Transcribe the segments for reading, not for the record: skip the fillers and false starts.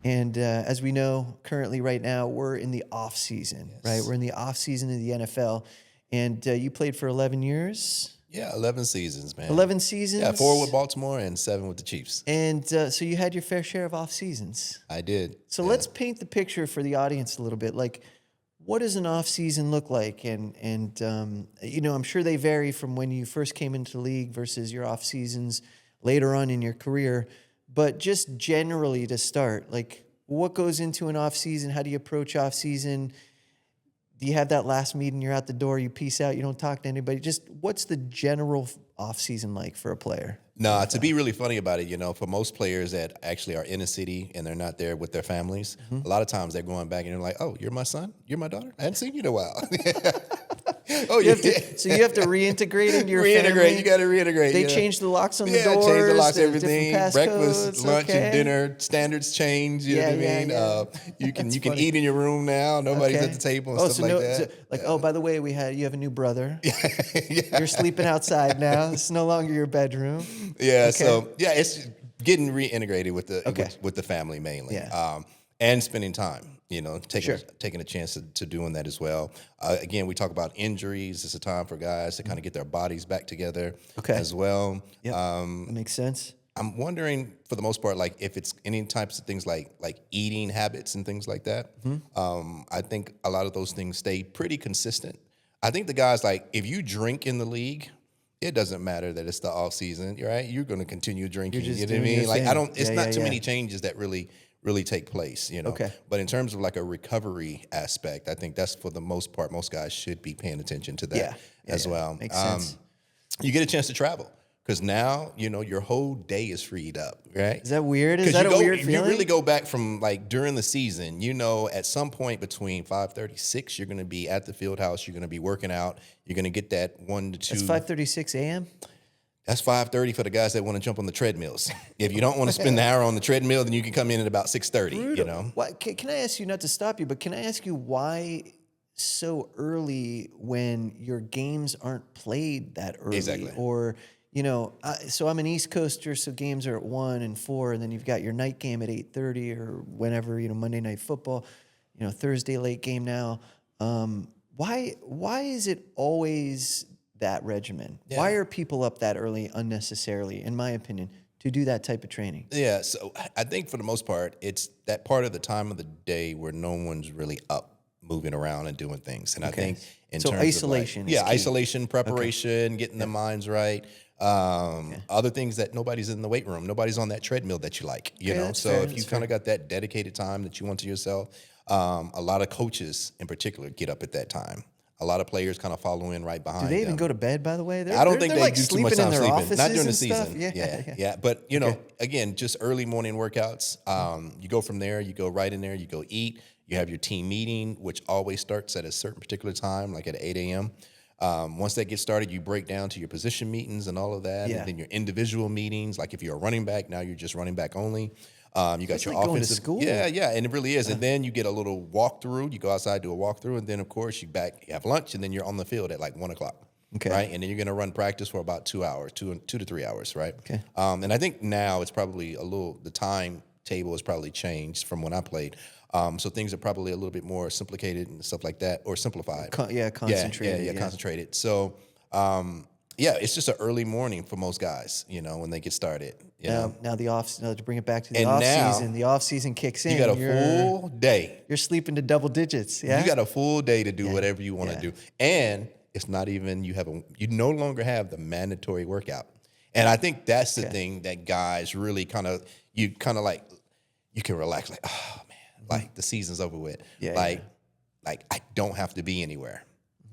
And as we know, currently right now, we're in the off season, right? We're in the off season of the NFL. And you played for 11 years? Yeah, 11 seasons, man. 11 seasons? Yeah, 4 with Baltimore and 7 with the Chiefs. And so you had your fair share of off seasons. I did. So let's paint the picture for the audience a little bit. Like, what does an off season look like? And you know, I'm sure they vary from when you first came into the league versus your off seasons later on in your career. But just generally to start, like, what goes into an off season? How do you approach off season? Do you have that last meeting? You're out the door. You peace out. You don't talk to anybody. Just what's the general off season like for a player? No, to be really funny about it, you know, for most players that actually are in a city and they're not there with their families, a lot of times they're going back and they're like, "Oh, you're my son? You're my daughter? I hadn't seen you in a while." So you have to reintegrate into your family. You got to reintegrate. They change the locks on the doors. Yeah, change the locks, there's everything. different Breakfast, passcodes, lunch, and dinner standards change. You know what I mean? Yeah. You can funny. eat in your room now. Nobody's at the table and stuff like that. Oh, by the way, you have a new brother. You're sleeping outside now. It's no longer your bedroom. Yeah. Okay. So it's getting reintegrated with the family mainly. Yeah. And spending time, you know, taking a chance to doing that as well. Again, we talk about injuries. It's a time for guys to kind of get their bodies back together as well. Yep. That makes sense. I'm wondering, for the most part, like if it's any types of things like eating habits and things like that. I think a lot of those things stay pretty consistent. I think the guys, like, if you drink in the league, it doesn't matter that it's the off season, right? You're going to continue drinking. You know what I mean? Like, it's not too many changes that really take place, you know. Okay. But in terms of like a recovery aspect, I think that's, for the most part, most guys should be paying attention to that as well. Makes sense. You get a chance to travel because now, you know, your whole day is freed up, right? Is that weird? Is that a weird feeling? You really go back from, like, during the season, you know, at some point between 5:36, you're going to be at the field house, you're going to be working out, you're going to get that 1 to 2. It's 5:36 a.m.? That's 5:30 for the guys that want to jump on the treadmills. If you don't want to spend the hour on the treadmill, then you can come in at about 6:30. You know. Can I ask you, not to stop you, but can I ask you why so early when your games aren't played that early? Exactly. Or, you know, so I'm an East Coaster, so games are at 1 and 4, and then you've got your night game at 8:30 or whenever. You know, Monday Night Football. You know, Thursday late game now. Why is it always that regimen? Yeah. Why are people up that early unnecessarily, in my opinion, to do that type of training? Yeah, so I think for the most part, it's that part of the time of the day where no one's really up, moving around and doing things. And I think in terms isolation of, like, isolation, preparation, getting the minds right. Other things that nobody's in the weight room, nobody's on that treadmill that you like, you know. So if you kind of got that dedicated time that you want to yourself, a lot of coaches in particular get up at that time. A lot of players kind of follow in right behind. Do they even go to bed, by the way? I don't think they like do too much time sleeping. Not during the stuff? season. Yeah. But, you know, again, just early morning workouts. You go from there, you go right in there, you go eat. You have your team meeting, which always starts at a certain particular time, like at 8 a.m. Once that gets started, you break down to your position meetings and all of that. And then your individual meetings. Like if you're a running back, now you're just running back only. You got your offensive. Going to school. Yeah, and it really is. And then you get a little walkthrough. You go outside, do a walkthrough, and then of course you have lunch, and then you're on the field at like 1 o'clock. Okay. Right, and then you're going to run practice for about 2 hours, 2 to 3 hours, right? Okay. And I think now it's probably the timetable has probably changed from when I played. So things are probably a little bit more simplified and stuff like that, or simplified. Concentrated. Concentrated. So. It's just an early morning for most guys, you know, when they get started. Now to bring it back to the off season, the off season kicks in. You got a full day. You're sleeping to double digits. Yeah, you got a full day to do whatever you want to do, and it's not even you no longer have the mandatory workout. And I think that's the thing that guys really you can relax, like, oh man, like the season's over with. Like I don't have to be anywhere,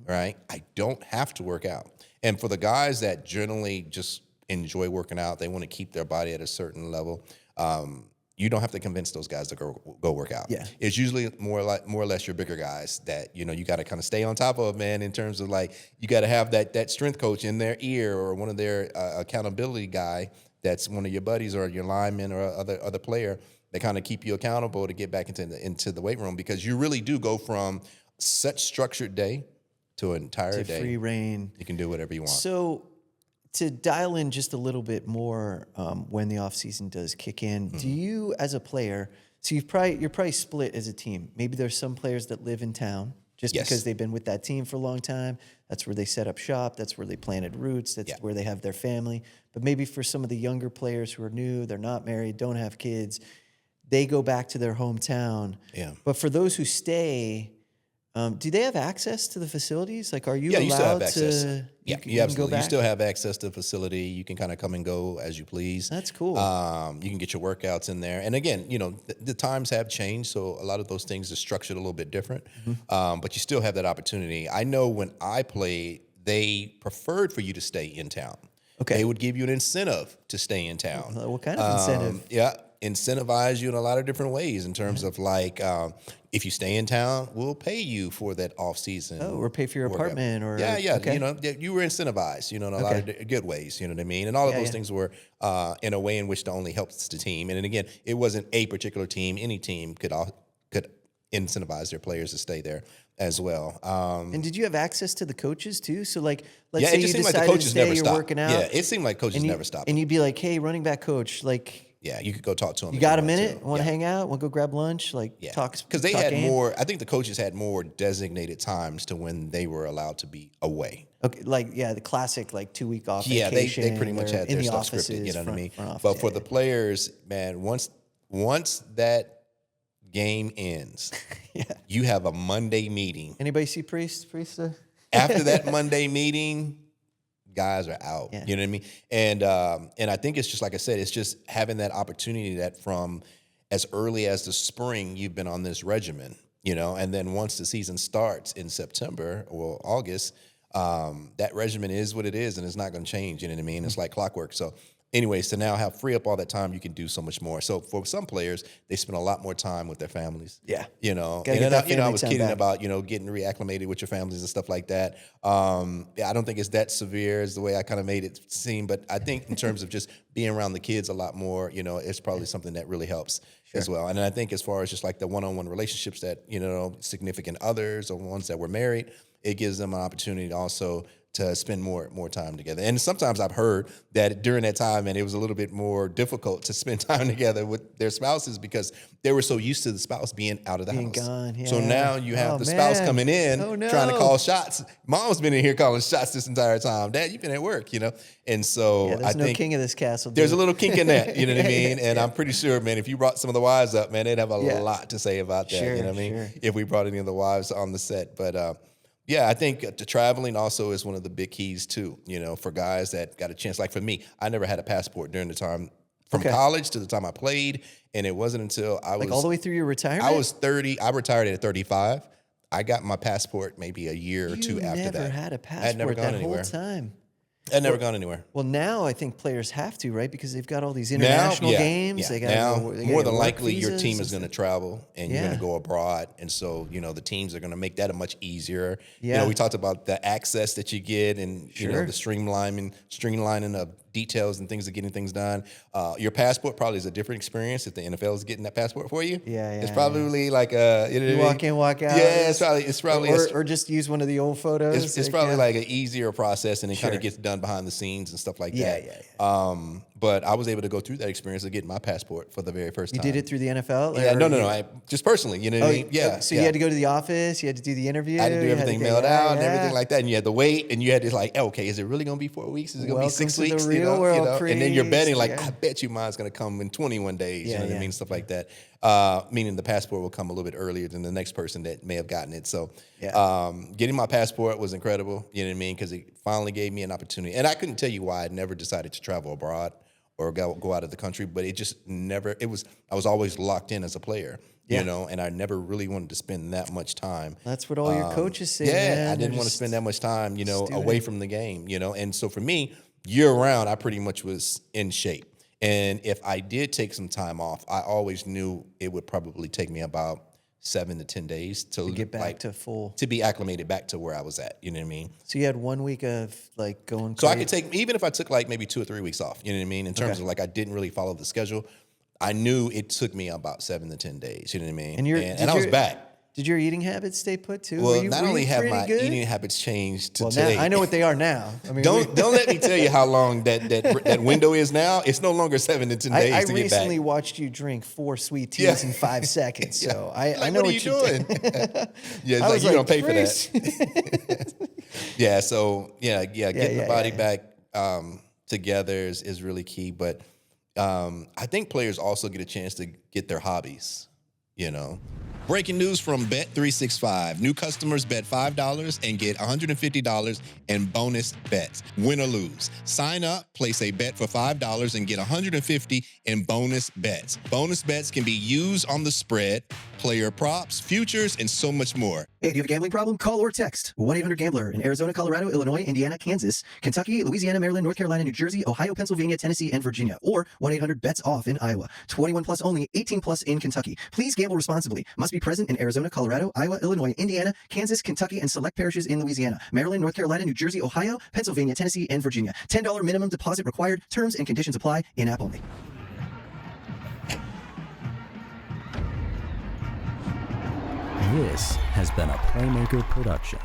right? I don't have to work out. And for the guys that generally just enjoy working out, they want to keep their body at a certain level. You don't have to convince those guys to go work out. Yeah. It's usually more or less your bigger guys that, you know, you got to kind of stay on top of, man, in terms of, like, you got to have that strength coach in their ear, or one of their accountability guy that's one of your buddies or your lineman or other player that kind of keep you accountable to get back into the weight room, because you really do go from such structured day to an entire day. Free reign. You can do whatever you want. So to dial in just a little bit more when the off season does kick in, do you, as a player, So you're probably split as a team. Maybe there's some players that live in town just Yes. because they've been with that team for a long time. That's where they set up shop. That's where they planted roots. That's where they have their family. But maybe for some of the younger players who are new, they're not married, don't have kids, they go back to their hometown. Yeah. But for those who stay, do they have access to the facilities? Like, are you Yeah, allowed you still have access. to? Yeah, can you go absolutely. You back? still have access to the facility. You can kind of come and go as you please. That's cool. You can get your workouts in there. And again, the times have changed, so a lot of those things are structured a little bit different. But you still have that opportunity. I know when I played, they preferred for you to stay in town. Okay. They would give you an incentive to stay in town. What kind of incentive? Yeah, incentivize you in a lot of different ways in terms of like, if you stay in town, we'll pay you for that off season. Oh, or pay for your workout. apartment, or Yeah. Okay. You were incentivized, in a lot of good ways. You know what I mean? And all of those things were in a way in which to only helps the team. And then again, it wasn't a particular team. Any team could incentivize their players to stay there as well. And did you have access to the coaches too? So like, let's Yeah, say it you just seemed like decided the to coaches stay, never you're stopped. working out. Yeah, it seemed like coaches and you, never stopped. And you'd be like, hey, running back coach, like, Yeah, you could go talk to them. you got a minute? Want to hang out? Want to go grab lunch? Like, talk. Because they talk had game? more. I think the coaches had more designated times to when they were allowed to be away. Okay, like, the classic, like, 2-week off Yeah, they vacation. pretty much They're had in their the stuff offices, scripted. You know what I mean? front office, But for the players, man, once that game ends, you have a Monday meeting. Anybody see Priest? After that Monday meeting, guys are out. Yeah. You know what I mean? And I think it's just like I said, it's just having that opportunity that from as early as the spring you've been on this regimen, and then once the season starts in September or August, that regimen is what it is, and it's not going to change. You know what I mean? It's like clockwork. So anyways, to now free up all that time, you can do so much more. So for some players, they spend a lot more time with their families. Yeah. And get then that I family was time kidding back. about, getting reacclimated with your families and stuff like that. I don't think it's that severe as the way I kind of made it seem, but I think in terms of just being around the kids a lot more, it's probably something that really helps as well. And then I think as far as just like the one-on-one relationships that, significant others or ones that were married, it gives them an opportunity also to spend more time together. And sometimes I've heard that during that time, and it was a little bit more difficult to spend time together with their spouses because they were so used to the spouse being out of the Being house. gone, yeah. So now you have Oh, the spouse man. coming in Oh, no. trying to call shots. Mom's been in here calling shots this entire time. Dad, you've been at work, And so There's I no think king of this castle. there's a dude. little kink in that, you know what I mean? And I'm pretty sure, man, if you brought some of the wives up, man, they'd have a lot to say about that, Sure, you know what I mean? sure. If we brought any of the wives on the set. But yeah, I think the traveling also is one of the big keys too, for guys that got a chance. Like for me, I never had a passport during the time from college to the time I played. And it wasn't until I was all the way through your retirement? I was 30. I retired at 35. I got my passport maybe a year or two after that. You never had a I had never passport gone that anywhere. whole time. I'd never gone anywhere. Well, now I think players have to, right? Because they've got all these international games. Yeah. They Now, got more than likely, your team is going to to. travel and you're Yeah. going to go abroad. And so, the teams are going to make that a much easier. Yeah. We talked about the access that you get and, Sure. the streamlining of details and things of getting things done. Your passport probably is a different experience if the NFL is getting that passport for you. Yeah, It's yeah, probably like a, You walk in, walk out. Yeah, it's probably or just use one of the old photos. it's probably like an easier process, and it kind Sure. of gets done behind the scenes and stuff like Yeah, that. yeah, But I was able to go through that experience of getting my passport for the very first You time. did it through the NFL? Yeah, or no. I just personally, you know what I mean? Yeah. So you had to go to the office. You had to do the interview. I had to do you everything go- mailed out and yeah. everything like that, and you had to wait, and you had to like, okay, is it really going to be 4 weeks? Is it going to be Welcome 6 to the weeks? real world, And then you're betting Priest. like, Yeah. I bet you mine's going to come in 21 days. Yeah, You know what I yeah. mean? Stuff like that. Meaning the passport will come a little bit earlier than the next person that may have gotten it. So, getting my passport was incredible. You know what I mean? Because it finally gave me an opportunity, and I couldn't tell you why I never decided to travel abroad or go out of the country, but it just never. I was always locked in as a player. Yeah. And I never really wanted to spend that much time. That's what all your coaches say. Yeah, man. I They're didn't want to just- spend that much time, do away it. from the game, And so for me, year round, I pretty much was in shape. And if I did take some time off, I always knew it would probably take me about 7 to 10 days to get back to full. to be acclimated back to where I was at. You know what I mean? So you had 1 week of like going. So I crazy. could take, even if I took like maybe 2 or 3 weeks off, you know what I mean? In terms of like, I didn't really follow the schedule. I knew it took me about 7 to 10 days, you know what I mean? And you're- and did I was your- back. Did your eating habits stay put too? Well, were not you only have pretty my good? eating habits changed to Well, now, today. I know what they are now. I mean, Don't let me tell you how long that window is now. It's no longer 7 to 10 days I to get recently back. watched you drink 4 sweet teas in 5 seconds, so I Like, know what are you doing? Yeah, it's I like was you don't pay "Trace." for that. Yeah, so getting the body back together is really key. But I think players also get a chance to get their hobbies. Breaking news from Bet365. New customers bet $5 and get $150 in bonus bets. Win or lose. Sign up, place a bet for $5 and get $150 in bonus bets. Bonus bets can be used on the spread, player props, futures, and so much more. Hey, do you have a gambling problem? Call or text 1-800-GAMBLER in Arizona, Colorado, Illinois, Indiana, Kansas, Kentucky, Louisiana, Maryland, North Carolina, New Jersey, Ohio, Pennsylvania, Tennessee, and Virginia. Or 1-800-BETS-OFF in Iowa. 21 plus only, 18 plus in Kentucky. Please gamble responsibly. Must be present in Arizona, Colorado, Iowa, Illinois, Indiana, Kansas, Kentucky, and select parishes in Louisiana, Maryland, North Carolina, New Jersey, Ohio, Pennsylvania, Tennessee, and Virginia. $10 minimum deposit required. Terms and conditions apply. In-app only. This has been a Playmaker production.